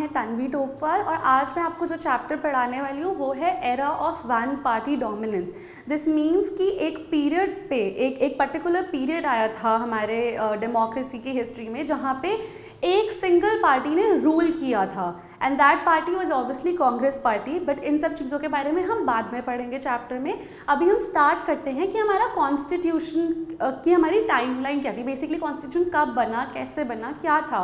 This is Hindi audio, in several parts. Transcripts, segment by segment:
है तन्वी टोपवाल और आज मैं आपको जो चैप्टर पढ़ाने वाली हूँ वो है era of one party dominance. This means कि एक पीरियड पे एक पर्टिकुलर पीरियड आया था हमारे डेमोक्रेसी की हिस्ट्री में जहाँ पे एक सिंगल पार्टी ने रूल किया था and that party was obviously Congress party. But in सब चीज़ों के बारे में हम बाद में पढ़ेंगे चैप्टर में। अभी हम स्टार्ट करते हैं कि हमारा कॉन्स्टिट्यूशन की हमारी टाइमलाइन क्या थी, बेसिकली कॉन्स्टिट्यूशन कब बना, कैसे बना, क्या था।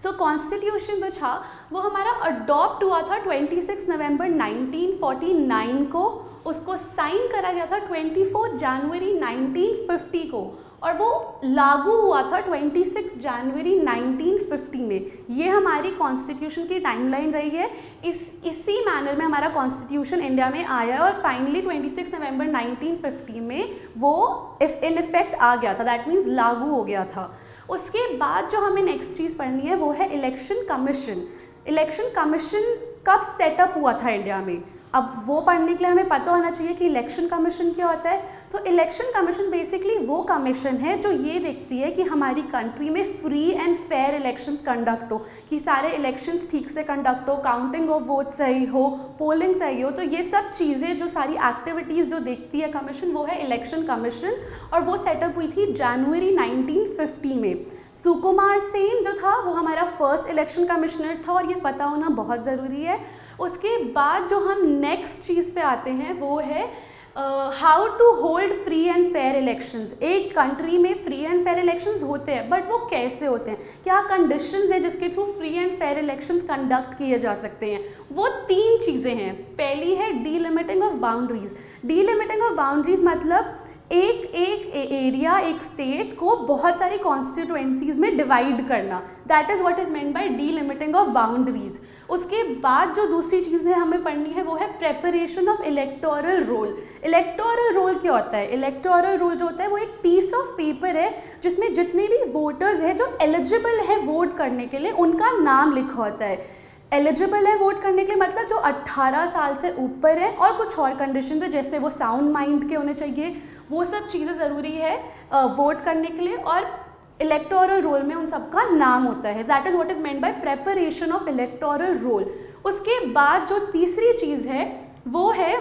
सो कॉन्स्टिट्यूशन जो था वो हमारा अडॉप्ट हुआ था 26 नवंबर 1949 को, उसको साइन करा गया था 24 जनवरी 1950 को और वो लागू हुआ था 26 जनवरी 1950 में। ये हमारी कॉन्स्टिट्यूशन की टाइमलाइन रही है। इसी मैनर में हमारा कॉन्स्टिट्यूशन इंडिया में आया और फाइनली 26 नवंबर 1950 में वो इन इफेक्ट आ गया था, दैट मीन्स लागू हो गया था। उसके बाद जो हमें नेक्स्ट चीज़ पढ़नी है वो है इलेक्शन कमीशन। इलेक्शन कमीशन कब सेटअप हुआ था इंडिया में, अब वो पढ़ने के लिए हमें पता होना चाहिए कि इलेक्शन कमीशन क्या होता है। तो इलेक्शन कमीशन बेसिकली वो कमीशन है जो ये देखती है कि हमारी कंट्री में free and fair elections conduct हो, कि सारे इलेक्शंस ठीक से कंडक्ट हो, काउंटिंग ऑफ वोट सही हो, पोलिंग सही हो। तो ये सब चीज़ें जो सारी एक्टिविटीज़ जो देखती है कमीशन वो है इलेक्शन कमीशन और वो सेटअप हुई थी जनवरी 1950 में। सुकुमार सेन जो था वो हमारा फर्स्ट इलेक्शन कमिश्नर था और ये पता होना बहुत ज़रूरी है। उसके बाद जो हम नेक्स्ट चीज़ पे आते हैं वो है how to hold free and fair elections. एक कंट्री में फ्री एंड फेयर इलेक्शंस होते हैं बट वो कैसे होते हैं, क्या कंडीशंस है जिसके through free and fair elections conduct किए जा सकते हैं। वो तीन चीज़ें हैं। पहली है डीलिमिटिंग ऑफ बाउंड्रीज। डीलिमिटिंग ऑफ बाउंड्रीज मतलब एक एरिया, एक स्टेट को बहुत सारी कॉन्स्टिट्यूएंसीज में डिवाइड करना, that is what is meant by delimiting of boundaries. उसके बाद जो दूसरी चीज़ें हमें पढ़नी है वो है preparation of electoral roll. Electoral roll क्या होता है? इलेक्टोरल रोल जो होता है वो एक पीस ऑफ पेपर है जिसमें जितने भी वोटर्स हैं जो एलिजिबल है वोट करने के लिए उनका नाम लिखा होता है। एलिजिबल है वोट करने के लिए मतलब जो 18 साल से ऊपर है और कुछ और कंडीशन है जैसे वो साउंड माइंड के होने चाहिए, वो सब चीज़ें ज़रूरी है वोट करने के लिए और इलेक्टोरल रोल में उन सबका नाम होता है। That is what is meant bye preparation of electoral roll. उसके बाद जो तीसरी चीज़ है वो है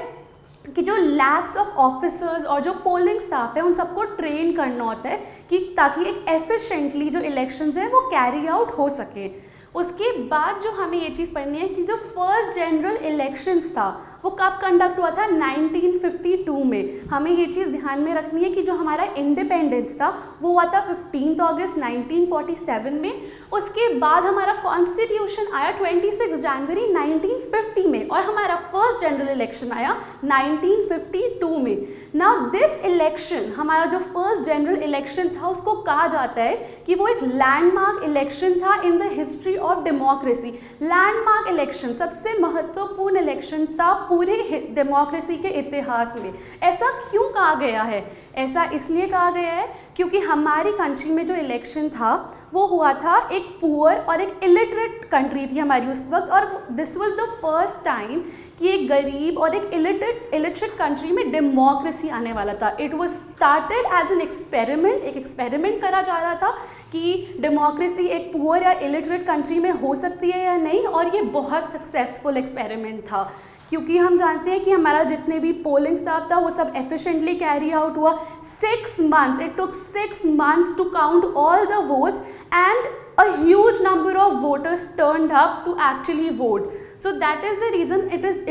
कि जो लैक्स ऑफ ऑफिसर्स और जो पोलिंग स्टाफ है उन सबको ट्रेन करना होता है कि ताकि एक एफिशिएंटली जो इलेक्शंस है वो कैरी आउट हो सके। उसके बाद जो हमें ये चीज़ पढ़नी है कि जो फर्स्ट जनरल इलेक्शंस था वो कब कंडक्ट हुआ था 1952 में। हमें ये चीज़ ध्यान में रखनी है कि जो हमारा इंडिपेंडेंस था वो हुआ था 15 अगस्त 1947 में। उसके बाद हमारा कॉन्स्टिट्यूशन आया 26 जनवरी 1950 में और हमारा फर्स्ट जनरल इलेक्शन आया 1952 में। नाउ दिस इलेक्शन, हमारा जो फर्स्ट जनरल इलेक्शन था उसको कहा जाता है कि वो एक लैंडमार्क इलेक्शन था in the history of democracy. Landmark election सबसे महत्वपूर्ण इलेक्शन था पूरे डेमोक्रेसी के इतिहास में। ऐसा क्यों कहा गया है? ऐसा इसलिए कहा गया है क्योंकि हमारी कंट्री में जो इलेक्शन था वो हुआ था एक पुअर और एक इलिटरेट कंट्री थी हमारी उस वक्त और this was the first time कि एक गरीब और एक इलिटरेट कंट्री में डेमोक्रेसी आने वाला था। It was started as an experiment, एक एक्सपेरिमेंट करा जा रहा था कि डेमोक्रेसी एक पुअर या इलिटरेट कंट्री में हो सकती है या नहीं, और ये बहुत सक्सेसफुल एक्सपेरिमेंट था क्योंकि हम जानते हैं कि हमारा जितने भी पोलिंग स्टाफ था वो सब एफिशिएंटली कैरी आउट हुआ। 6 months, it took 6 months to count all the votes and a huge number of voters turned up to actually vote. So that is the reason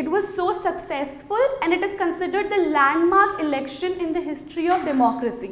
it was so successful and it is considered the landmark election in the history of democracy.